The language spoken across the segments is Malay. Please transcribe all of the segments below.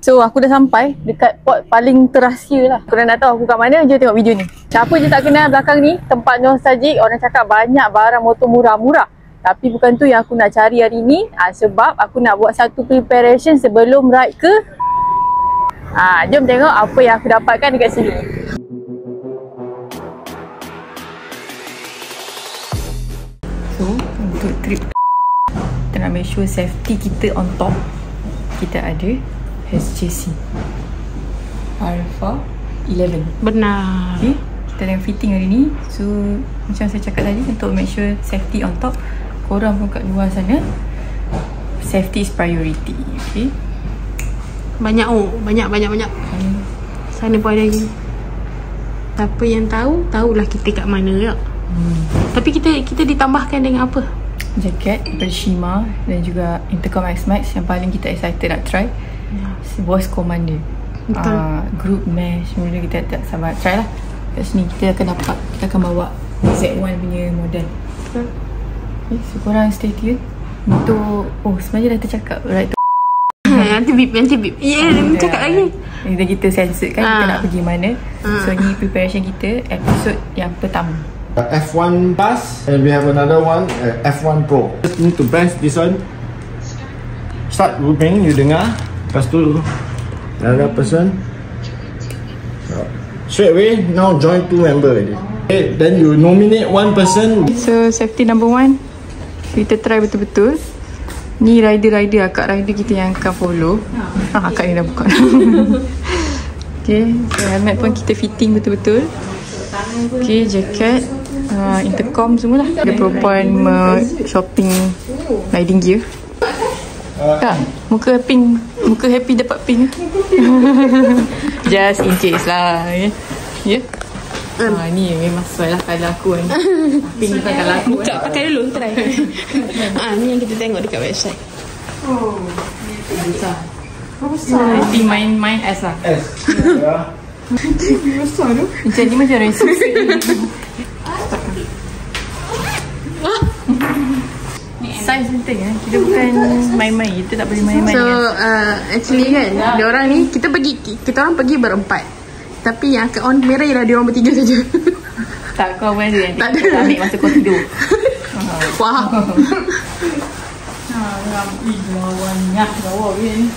So aku dah sampai dekat port paling terahsia lah. Korang nak tahu aku kat mana, je tengok video ni. Siapa je tak kenal belakang ni, tempat nostalgic. Orang cakap banyak barang motor murah-murah. Tapi bukan tu yang aku nak cari hari ni. Sebab aku nak buat satu preparation sebelum ride ke. Jom tengok apa yang aku dapatkan dekat sini. So untuk trip, kita nak make sure safety kita on top. Kita ada SJC Alpha 11. Benar. Okay, kita tengok fitting hari ni. So macam saya cakap tadi, untuk make sure safety on top. Korang pun kat luar sana, safety is priority. Okay, banyak banyak. Sana pun ada lagi. Siapa yang tahu, tahulah kita kat mana ya. Tapi kita ditambahkan dengan apa? Jaket daripada Shima dan juga Intercom X-Max yang paling kita excited nak try. Voice commander. Group mesh, mula kita tak sabar try lah. Kat sini kita akan dapat, kita akan bawa Z1 punya model. Okay, so korang stay tune untuk, sebenarnya dah tercakap right tu. Nanti bip. Cakap lagi. Kita sensor kan kita nak pergi mana. So ni preparation kita, episode yang pertama. F1 Plus, and we have another one, F1 Pro. Just need to press this one. Start looping, you dengar. Lepas tu another person. Straight away, now join 2 member already. Okay, then you nominate 1 person. So safety number 1, kita try betul-betul. Ni rider, akak rider kita yang akan follow. Akak ni dah buka. Okay, so helmet pun kita fitting betul-betul. Okay, jaket, intercom semualah. Ada perempuan shopping riding gear. Muka happy dapat pin. Just in case lah. Ya. Ni memang sesuai lah kalau aku ni. Pin bukan kalau aku. Buka pakai dulu, try. Ni yang kita tengok dekat website. Besar. Pin main S lah. S. Besar tu. Macam ni macam racing. Size penting kan. Kita bukan main-main. Kita tak boleh main-main. So actually kan, diorang ni kita orang pergi berempat. Tapi yang kat on merah ialah diorang bertiga saja. Tak, kau boleh nanti. Tak ada. Ambil masa kau tidur. Wah. Lawannya lawa ni.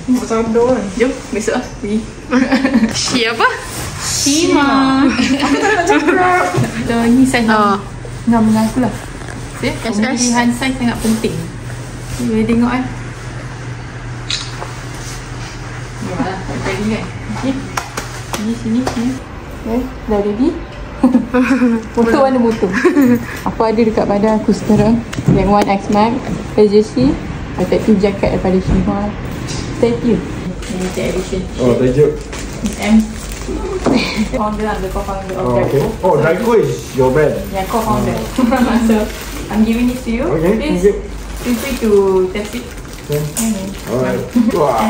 Nampak sabdo kan. Jom besok lah pergi. Siapa? Shima. Aku tak nak cakap. Ni size ngam dengan aku lah. Pemilihan size sangat penting. Boleh tengok kan. Yalah, tak ready kan. Okay. Sini. Okay, dah ready. Motor mana motor? Apa ada dekat badan aku sekarang? Yang One X-Max, SJC, protective jacket daripada Shima. Stay tuned. Limited edition. Thank you. M. Founder lah, the co-founder of Draco. Draco is your brand. Yeah, co-founder. So I'm giving it to you. Okay, please feel free to test it. Alright. Wow.